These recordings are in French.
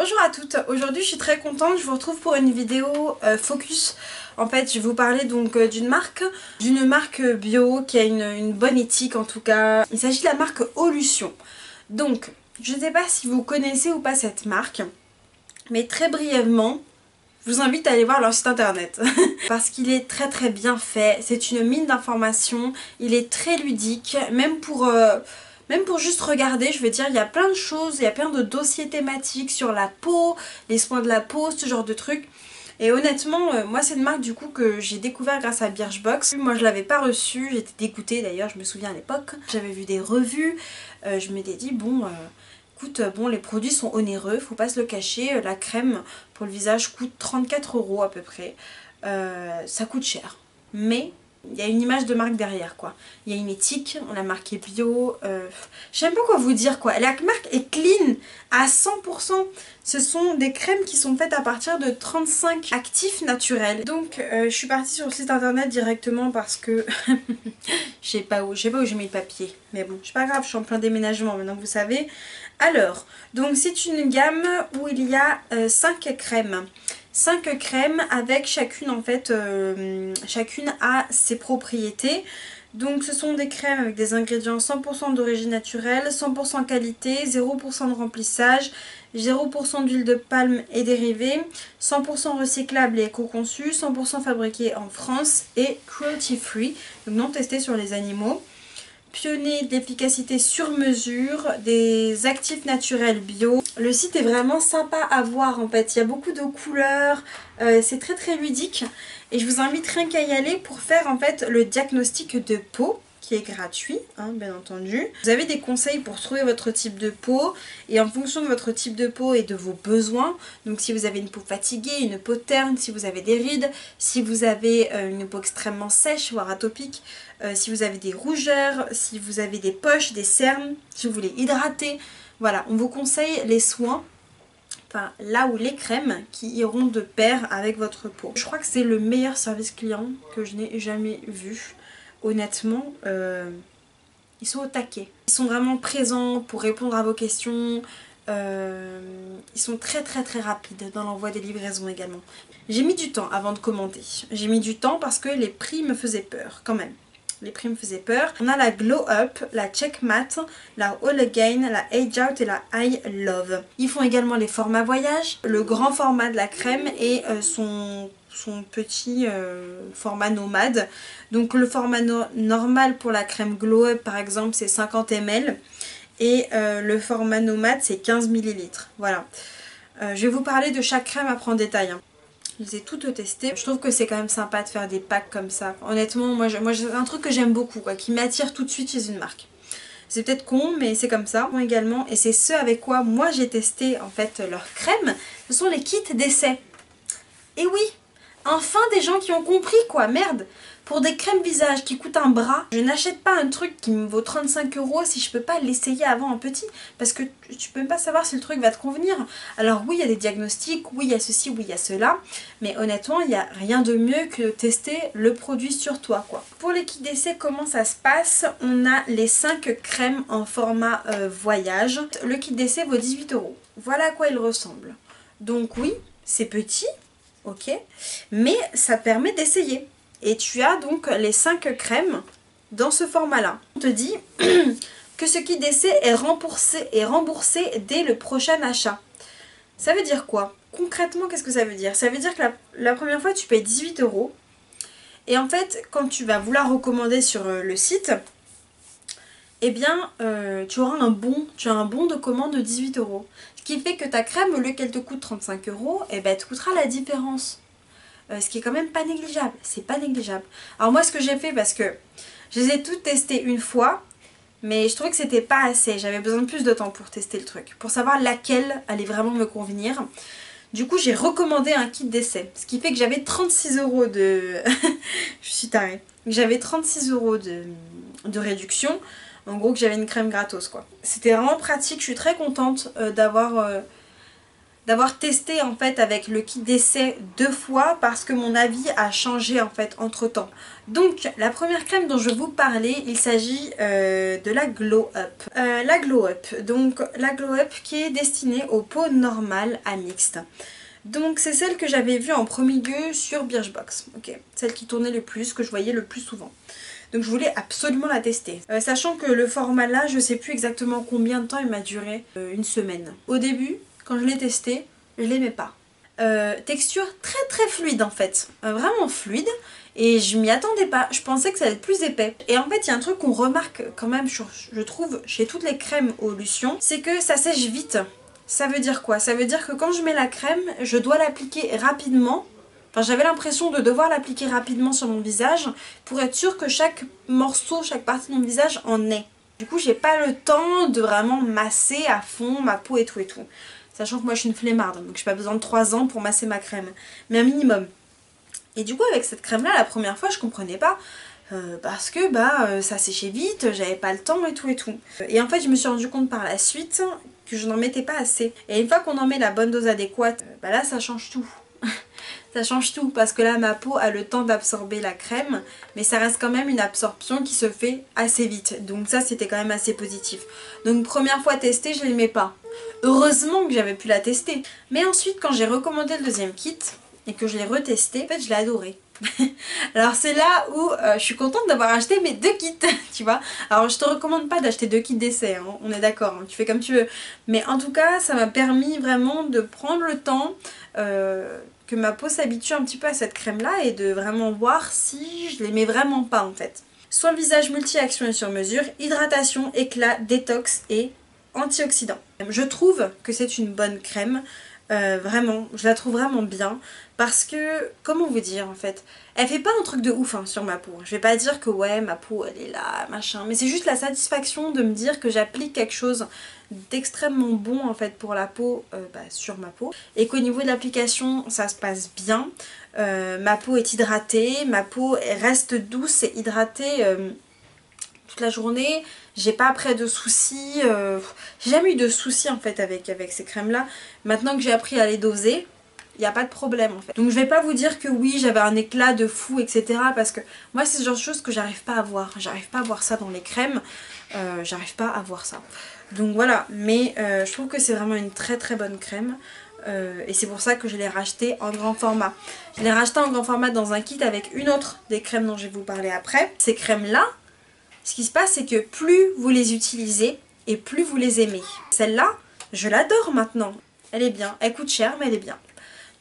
Bonjour à toutes, aujourd'hui je suis très contente, je vous retrouve pour une vidéo focus. En fait je vais vous parler donc d'une marque bio qui a une bonne éthique en tout cas. Il s'agit de la marque Olution. Donc je ne sais pas si vous connaissez ou pas cette marque, mais très brièvement je vous invite à aller voir leur site internet parce qu'il est très bien fait, c'est une mine d'informations, il est très ludique, même pour juste regarder, je veux dire, il y a plein de choses, il y a plein de dossiers thématiques sur la peau, les soins de la peau, ce genre de trucs. Et honnêtement, moi c'est une marque du coup que j'ai découvert grâce à Birchbox. Moi je l'avais pas reçue, j'étais dégoûtée d'ailleurs, je me souviens à l'époque. J'avais vu des revues, je m'étais dit bon, écoute, bon les produits sont onéreux, faut pas se le cacher. La crème pour le visage coûte 34 € à peu près. Ça coûte cher, mais il y a une image de marque derrière quoi. Il y a une éthique, la marque est bio, je sais même pas quoi vous dire quoi. La marque est clean à 100%. Ce sont des crèmes qui sont faites à partir de 35 actifs naturels. Donc je suis partie sur le site internet directement parce que je sais pas où j'ai mis le papier. Mais bon, c'est pas grave, je suis en plein déménagement maintenant vous savez. Alors, donc c'est une gamme où il y a 5 crèmes. 5 crèmes avec chacune en fait, chacune a ses propriétés. Donc ce sont des crèmes avec des ingrédients 100% d'origine naturelle, 100% qualité, 0% de remplissage, 0% d'huile de palme et dérivés, 100% recyclable et éco-conçu, 100% fabriqué en France et cruelty free, donc non testé sur les animaux. Pionnier de l'efficacité sur mesure, des actifs naturels bio. Le site est vraiment sympa à voir en fait, il y a beaucoup de couleurs, c'est très ludique et je vous invite rien qu'à y aller pour faire en fait le diagnostic de peau qui est gratuit, hein, bien entendu. Vous avez des conseils pour trouver votre type de peau et en fonction de votre type de peau et de vos besoins, donc si vous avez une peau fatiguée, une peau terne, si vous avez des rides, si vous avez une peau extrêmement sèche voire atopique, si vous avez des rougeurs, si vous avez des poches, des cernes, si vous voulez hydrater, voilà, on vous conseille les soins, enfin là où les crèmes qui iront de pair avec votre peau. Je crois que c'est le meilleur service client que je n'ai jamais vu. Honnêtement, ils sont au taquet. Ils sont vraiment présents pour répondre à vos questions. Ils sont très rapides dans l'envoi des livraisons également. J'ai mis du temps avant de commander. J'ai mis du temps parce que les prix me faisaient peur quand même. Les prix me faisaient peur. On a la Glow Up, la Check Matte, la All Again, la Age Out et la I Love. Ils font également les formats voyage, le grand format de la crème et son petit format nomade. Donc le format normal pour la crème Glow Up par exemple c'est 50 ml et le format nomade c'est 15 ml. Voilà. Je vais vous parler de chaque crème après en détail. Hein. Je les ai toutes testées. Je trouve que c'est quand même sympa de faire des packs comme ça. Honnêtement, moi c'est un truc que j'aime beaucoup, quoi, qui m'attire tout de suite chez une marque. C'est peut-être con, mais c'est comme ça. Moi également, et c'est ce avec quoi moi j'ai testé en fait leurs crèmes, ce sont les kits d'essai. Et oui, enfin des gens qui ont compris quoi, merde. Pour des crèmes visage qui coûtent un bras, je n'achète pas un truc qui me vaut 35 € si je peux pas l'essayer avant en petit. Parce que tu peux même pas savoir si le truc va te convenir. Alors oui, il y a des diagnostics, oui, il y a ceci, oui, il y a cela. Mais honnêtement, il n'y a rien de mieux que tester le produit sur toi, quoi. Pour les kits d'essai, comment ça se passe? On a les 5 crèmes en format voyage. Le kit d'essai vaut 18 €. Voilà à quoi il ressemble. Donc oui, c'est petit, ok, mais ça permet d'essayer. Et tu as donc les 5 crèmes dans ce format-là. On te dit que ce kit d'essai est remboursé dès le prochain achat. Ça veut dire quoi? Concrètement, qu'est-ce que ça veut dire? Ça veut dire que la première fois, tu payes 18 €. Et en fait, quand tu vas vouloir recommander sur le site, eh bien, tu auras un bon de commande de 18 €. Ce qui fait que ta crème, au lieu qu'elle te coûte 35 €, eh ben, elle te coûtera la différence. Ce qui est quand même pas négligeable, c'est pas négligeable. Alors moi ce que j'ai fait, parce que je les ai toutes testées une fois, mais je trouvais que c'était pas assez, j'avais besoin de plus de temps pour tester le truc, pour savoir laquelle allait vraiment me convenir. Du coup j'ai recommandé un kit d'essai, ce qui fait que j'avais 36 € de... je suis tarée. J'avais 36 € de réduction, en gros que j'avais une crème gratos quoi. C'était vraiment pratique, je suis très contente d'avoir d'avoir testé en fait avec le kit d'essai 2 fois parce que mon avis a changé en fait entre temps. Donc la première crème dont je vais vous parler, il s'agit de la Glow Up. La Glow Up, donc la Glow Up qui est destinée aux peaux normales à mixtes. Donc c'est celle que j'avais vue en premier lieu sur Birchbox, ok, celle qui tournait le plus, que je voyais le plus souvent. Donc je voulais absolument la tester. Sachant que le format là, je sais plus exactement combien de temps il m'a duré, une semaine. Au début, quand je l'ai testé, je l'aimais pas. Texture très fluide en fait, vraiment fluide. Et je m'y attendais pas, je pensais que ça allait être plus épais. Et en fait il y a un truc qu'on remarque quand même, je trouve, chez toutes les crèmes Olution, c'est que ça sèche vite. Ça veut dire quoi? Ça veut dire que quand je mets la crème, je dois l'appliquer rapidement. Enfin, j'avais l'impression de devoir l'appliquer rapidement sur mon visage pour être sûre que chaque morceau, chaque partie de mon visage en ait. Du coup, j'ai pas le temps de vraiment masser à fond ma peau et tout et tout. Sachant que moi je suis une flemmarde, donc j'ai pas besoin de 3 ans pour masser ma crème. Mais un minimum. Et du coup, avec cette crème là, la première fois, je comprenais pas. Parce que ça séchait vite, j'avais pas le temps et tout et tout. Et en fait, je me suis rendu compte par la suite que je n'en mettais pas assez. Et une fois qu'on en met la bonne dose adéquate, là ça change tout. Ça change tout parce que là ma peau a le temps d'absorber la crème, mais ça reste quand même une absorption qui se fait assez vite. Donc ça c'était quand même assez positif. Donc première fois testée, je l'aimais pas. Heureusement que j'avais pu la tester. Mais ensuite quand j'ai recommandé le deuxième kit et que je l'ai retesté, en fait je l'ai adoré. Alors c'est là où je suis contente d'avoir acheté mes 2 kits, tu vois. Alors je te recommande pas d'acheter 2 kits d'essai, hein, on est d'accord, hein, tu fais comme tu veux. Mais en tout cas ça m'a permis vraiment de prendre le temps que ma peau s'habitue un petit peu à cette crème là et de vraiment voir si je l'aimais vraiment pas en fait. Soin visage multi-action et sur mesure, hydratation, éclat, détox et antioxydant. Je trouve que c'est une bonne crème. Vraiment, je la trouve vraiment bien parce que, comment vous dire en fait, elle fait pas un truc de ouf hein, sur ma peau. Je vais pas dire que ouais ma peau elle est là, machin, mais c'est juste la satisfaction de me dire que j'applique quelque chose d'extrêmement bon en fait pour la peau, sur ma peau, et qu'au niveau de l'application ça se passe bien. Ma peau est hydratée, ma peau reste douce et hydratée toute la journée. J'ai pas après de soucis, j'ai jamais eu de soucis en fait avec ces crèmes là. Maintenant que j'ai appris à les doser, il n'y a pas de problème en fait. Donc je vais pas vous dire que oui j'avais un éclat de fou etc. parce que moi c'est ce genre de choses que j'arrive pas à voir. J'arrive pas à voir ça dans les crèmes, j'arrive pas à voir ça. Donc voilà, mais je trouve que c'est vraiment une très bonne crème. Et c'est pour ça que je l'ai racheté en grand format. Je l'ai racheté en grand format dans un kit avec une autre des crèmes dont je vais vous parler après. Ces crèmes là, ce qui se passe c'est que plus vous les utilisez et plus vous les aimez. Celle-là, je l'adore maintenant. Elle est bien, elle coûte cher mais elle est bien.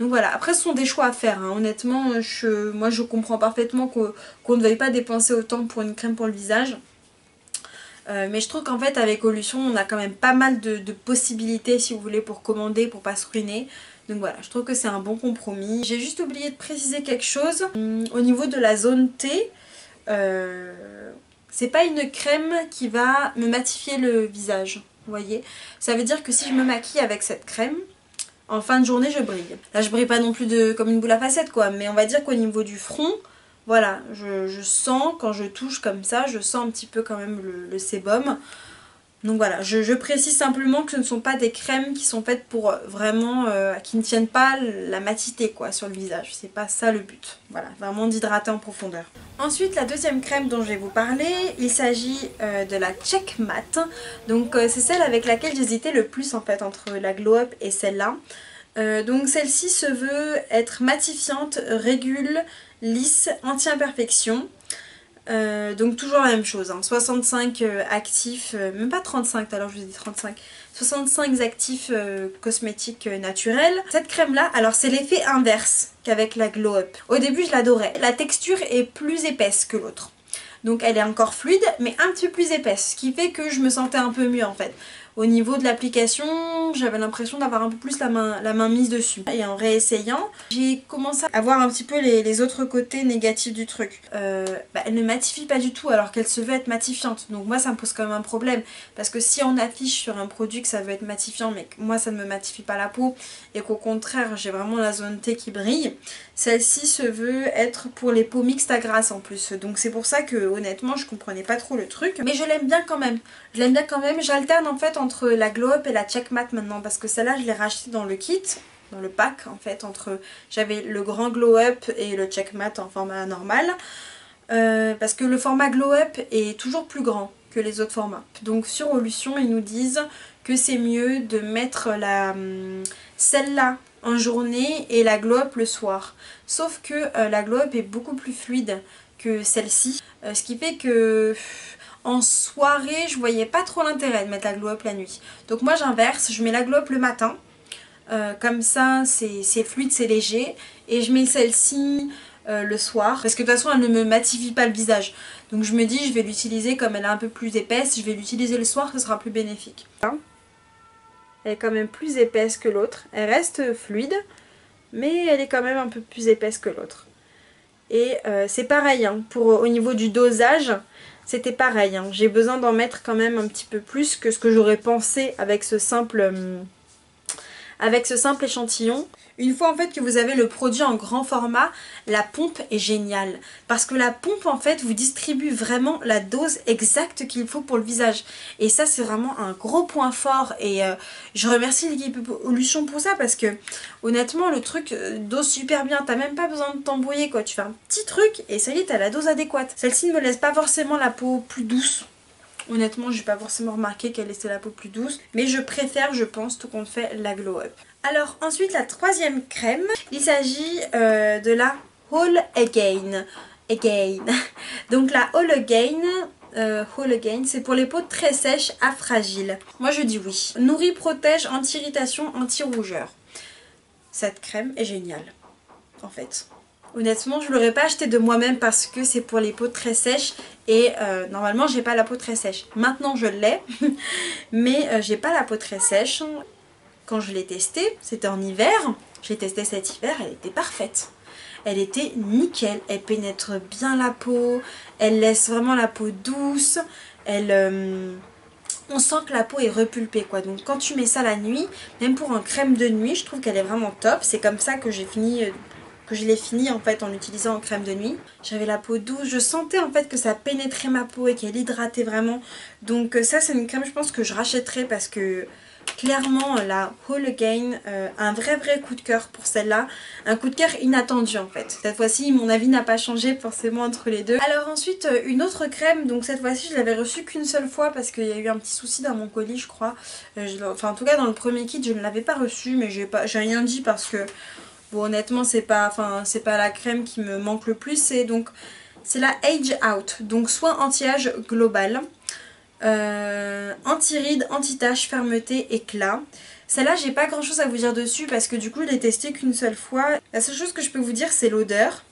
Donc voilà, après ce sont des choix à faire, hein. Honnêtement, moi je comprends parfaitement qu'on ne veuille pas dépenser autant pour une crème pour le visage. Mais je trouve qu'en fait avec Olution on a quand même pas mal de possibilités si vous voulez pour commander, pour pas se ruiner. Donc voilà, je trouve que c'est un bon compromis. J'ai juste oublié de préciser quelque chose. Au niveau de la zone T, c'est pas une crème qui va me matifier le visage, vous voyez. Ça veut dire que si je me maquille avec cette crème, en fin de journée je brille. Là je brille pas non plus comme une boule à facettes quoi, mais on va dire qu'au niveau du front, voilà, je sens quand je touche comme ça, je sens un petit peu quand même le sébum. Donc voilà, je précise simplement que ce ne sont pas des crèmes qui sont faites pour vraiment, qui ne tiennent pas la matité quoi sur le visage. C'est pas ça le but. Voilà, vraiment d'hydrater en profondeur. Ensuite, la deuxième crème dont je vais vous parler, il s'agit de la Check Matte. Donc c'est celle avec laquelle j'hésitais le plus en fait entre la Glow Up et celle-là. Donc celle-ci se veut être matifiante, régule, lisse, anti-imperfection. Donc toujours la même chose, hein. 65 actifs, même pas 35, tout à l'heure je vous ai dit 35, 65 actifs cosmétiques naturels. Cette crème là, alors c'est l'effet inverse qu'avec la Glow Up. Au début je l'adorais, la texture est plus épaisse que l'autre. Donc elle est encore fluide mais un petit peu plus épaisse, ce qui fait que je me sentais un peu mieux en fait. Au niveau de l'application, j'avais l'impression d'avoir un peu plus la main mise dessus. Et en réessayant, j'ai commencé à voir un petit peu les autres côtés négatifs du truc. Elle ne matifie pas du tout alors qu'elle se veut être matifiante. Donc moi ça me pose quand même un problème. Parce que si on affiche sur un produit que ça veut être matifiant mais que moi ça ne me matifie pas la peau et qu'au contraire j'ai vraiment la zone T qui brille, celle-ci se veut être pour les peaux mixtes à grasse en plus. Donc c'est pour ça que honnêtement je comprenais pas trop le truc. Mais je l'aime bien quand même. Je l'aime bien quand même. J'alterne en fait entre la Glow Up et la Check Matte maintenant parce que celle-là je l'ai rachetée dans le kit, dans le pack en fait, j'avais le grand Glow Up et le Check Matte en format normal. Parce que le format Glow Up est toujours plus grand que les autres formats. Donc sur Olution ils nous disent que c'est mieux de mettre celle-là en journée et la Glow Up le soir. Sauf que la Glow Up est beaucoup plus fluide que celle-ci. Ce qui fait que en soirée je voyais pas trop l'intérêt de mettre la Glow Up la nuit. Donc moi j'inverse, je mets la Glow Up le matin. Comme ça c'est fluide, c'est léger. Et je mets celle-ci le soir. Parce que de toute façon elle ne me matifie pas le visage. Donc je me dis je vais l'utiliser comme elle est un peu plus épaisse. Je vais l'utiliser le soir, ce sera plus bénéfique. Elle est quand même plus épaisse que l'autre. Elle reste fluide, mais elle est quand même un peu plus épaisse que l'autre. Et c'est pareil, hein, au niveau du dosage, c'était pareil. Hein. J'ai besoin d'en mettre quand même un petit peu plus que ce que j'aurais pensé avec ce simple échantillon. Une fois en fait que vous avez le produit en grand format, la pompe est géniale. Parce que la pompe en fait vous distribue vraiment la dose exacte qu'il faut pour le visage. Et ça c'est vraiment un gros point fort. Et je remercie l'équipe Olution pour ça parce que honnêtement le truc dose super bien. T'as même pas besoin de t'embrouiller quoi. Tu fais un petit truc et ça y est t'as la dose adéquate. Celle-ci ne me laisse pas forcément la peau plus douce. Honnêtement, j'ai pas forcément remarqué qu'elle laissait la peau plus douce. Mais je préfère, je pense, tout compte fait, la Glow Up. Alors ensuite, la troisième crème. Il s'agit de la All Again. Donc la All Again, c'est pour les peaux très sèches à fragiles. Moi je dis oui. Nourrit, protège, anti-irritation, anti-rougeur. Cette crème est géniale, en fait. Honnêtement, je ne l'aurais pas acheté de moi-même parce que c'est pour les peaux très sèches et normalement j'ai pas la peau très sèche. Maintenant je l'ai, mais j'ai pas la peau très sèche. Quand je l'ai testée, c'était en hiver, j'ai testé cet hiver, elle était parfaite. Elle était nickel, elle pénètre bien la peau, elle laisse vraiment la peau douce, on sent que la peau est repulpée quoi. Donc quand tu mets ça la nuit, même pour un crème de nuit, je trouve qu'elle est vraiment top. C'est comme ça que j'ai fini... que je l'ai fini en fait en l'utilisant en crème de nuit. J'avais la peau douce, je sentais en fait que ça pénétrait ma peau et qu'elle hydratait vraiment. Donc ça c'est une crème je pense que je rachèterai parce que clairement la All Again, un vrai coup de cœur pour celle-là. Un coup de cœur inattendu en fait. Cette fois-ci mon avis n'a pas changé forcément entre les deux. Alors ensuite une autre crème, donc cette fois-ci je l'avais reçue qu'une seule fois parce qu'il y a eu un petit souci dans mon colis je crois. Enfin en tout cas dans le premier kit je ne l'avais pas reçue mais j'ai rien dit parce que... Bon honnêtement c'est pas la crème qui me manque le plus, c'est la Age Out, donc soin anti-âge global, anti-rides, anti-taches, fermeté, éclat. Celle-là j'ai pas grand chose à vous dire dessus parce que du coup je l'ai testée qu'une seule fois. La seule chose que je peux vous dire c'est l'odeur.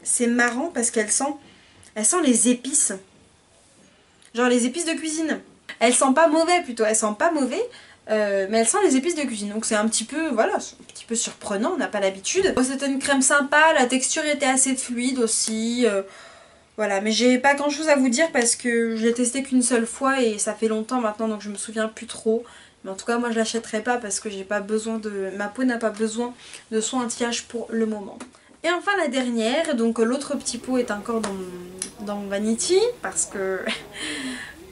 C'est marrant parce qu'elle sent les épices, genre les épices de cuisine. Elle sent pas mauvais plutôt, elle sent pas mauvais. Mais elle sent les épices de cuisine donc c'est un petit peu, voilà, un petit peu surprenant, on n'a pas l'habitude. C'était une crème sympa, la texture était assez fluide aussi, voilà, mais j'ai pas grand chose à vous dire parce que je l'ai testé qu'une seule fois et ça fait longtemps maintenant donc je me souviens plus trop. Mais en tout cas moi je l'achèterai pas parce que j'ai pas besoin de, ma peau n'a pas besoin de soin anti-âge pour le moment. Et enfin la dernière, donc l'autre petit pot est encore dans mon Vanity parce que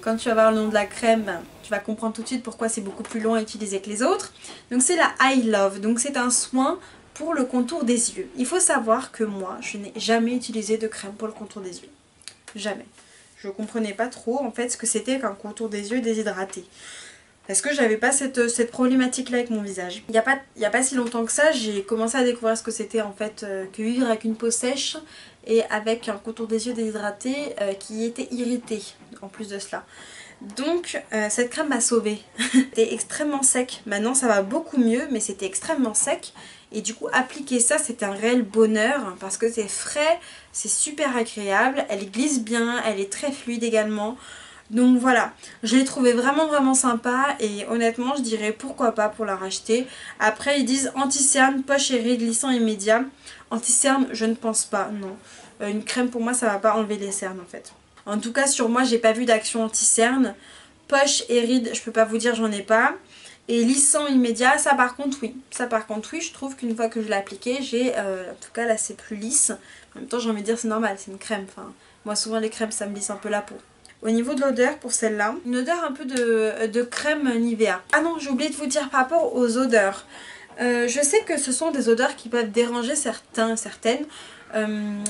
quand tu vas voir le nom de la crème, tu vas comprendre tout de suite pourquoi c'est beaucoup plus long à utiliser que les autres. Donc c'est la I Love, donc c'est un soin pour le contour des yeux. Il faut savoir que moi, je n'ai jamais utilisé de crème pour le contour des yeux. Jamais. Je comprenais pas trop en fait ce que c'était qu'un contour des yeux déshydraté. Parce que j'avais pas cette problématique là avec mon visage. Il y a pas si longtemps que ça, j'ai commencé à découvrir ce que c'était en fait que vivre avec une peau sèche et avec un contour des yeux déshydraté qui était irrité en plus de cela. Donc cette crème m'a sauvée. C'était extrêmement sec. Maintenant ça va beaucoup mieux mais c'était extrêmement sec. Et du coup appliquer ça c'était un réel bonheur parce que c'est frais, c'est super agréable, elle glisse bien, elle est très fluide également. Donc voilà, je l'ai trouvé vraiment sympa et honnêtement je dirais pourquoi pas pour la racheter. Après ils disent anti-cerne, poche et rides lissant immédiat. Anti-cerne je ne pense pas, non. Une crème pour moi ça va pas enlever les cernes en fait. En tout cas sur moi j'ai pas vu d'action anti-cerne. Poche et rides je peux pas vous dire, j'en ai pas. Et lissant immédiat, ça par contre oui. Ça par contre oui, je trouve qu'une fois que je l'ai appliqué, j'ai en tout cas là c'est plus lisse. En même temps j'ai envie de dire c'est normal, c'est une crème. Enfin, moi souvent les crèmes ça me lisse un peu la peau. au niveau de l'odeur pour celle-là. Une odeur un peu de crème Nivea. Ah non, j'ai oublié de vous dire par rapport aux odeurs. Je sais que ce sont des odeurs qui peuvent déranger certaines.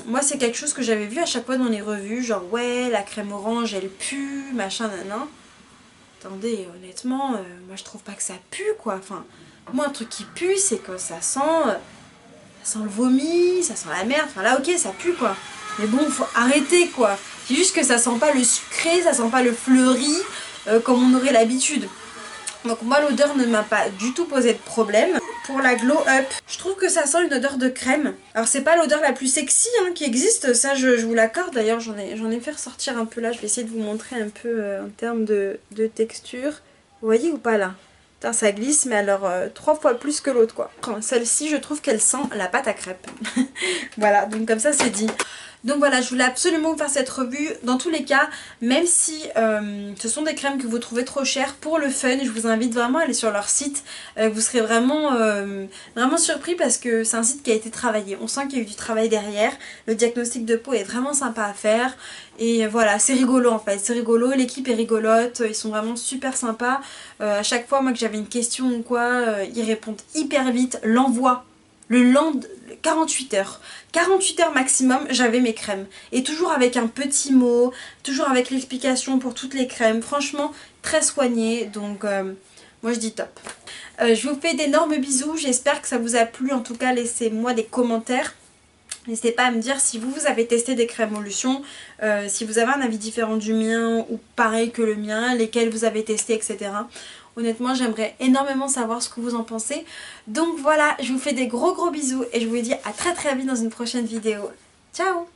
Moi c'est quelque chose que j'avais vu à chaque fois dans les revues, genre ouais la crème orange elle pue, machin nanan. Attendez, honnêtement, moi je trouve pas que ça pue quoi. Enfin, moi un truc qui pue c'est que ça sent le vomi, ça sent la merde. Enfin là ok ça pue quoi. Mais bon faut arrêter quoi. C'est juste que ça sent pas le sucré, ça sent pas le fleuri comme on aurait l'habitude. Donc moi l'odeur ne m'a pas du tout posé de problème. Pour la Glow Up, je trouve que ça sent une odeur de crème. Alors c'est pas l'odeur la plus sexy hein, qui existe, ça je vous l'accorde. D'ailleurs j'en ai fait ressortir un peu là, je vais essayer de vous montrer un peu en termes de texture. Vous voyez ou pas là? Putain, ça glisse mais alors 3 fois plus que l'autre quoi. Celle-ci je trouve qu'elle sent la pâte à crêpes. Voilà, donc comme ça c'est dit. Donc voilà, je voulais absolument vous faire cette revue. Dans tous les cas, même si ce sont des crèmes que vous trouvez trop chères, pour le fun, je vous invite vraiment à aller sur leur site. Vous serez vraiment, vraiment surpris parce que c'est un site qui a été travaillé. On sent qu'il y a eu du travail derrière. Le diagnostic de peau est vraiment sympa à faire. Et voilà, c'est rigolo en fait, c'est rigolo, l'équipe est rigolote, ils sont vraiment super sympas. À chaque fois, moi que j'avais une question ou quoi, ils répondent hyper vite. L'envoi, le lendemain, 48 heures. 48 heures maximum, j'avais mes crèmes. Et toujours avec un petit mot, toujours avec l'explication pour toutes les crèmes. Franchement, très soigné. Donc, moi je dis top. Je vous fais d'énormes bisous. J'espère que ça vous a plu. En tout cas, laissez-moi des commentaires. N'hésitez pas à me dire si vous avez testé des crèmes Olution, si vous avez un avis différent du mien ou pareil que le mien, lesquels vous avez testé, etc. Honnêtement, j'aimerais énormément savoir ce que vous en pensez. Donc voilà, je vous fais des gros bisous et je vous dis à très vite dans une prochaine vidéo. Ciao!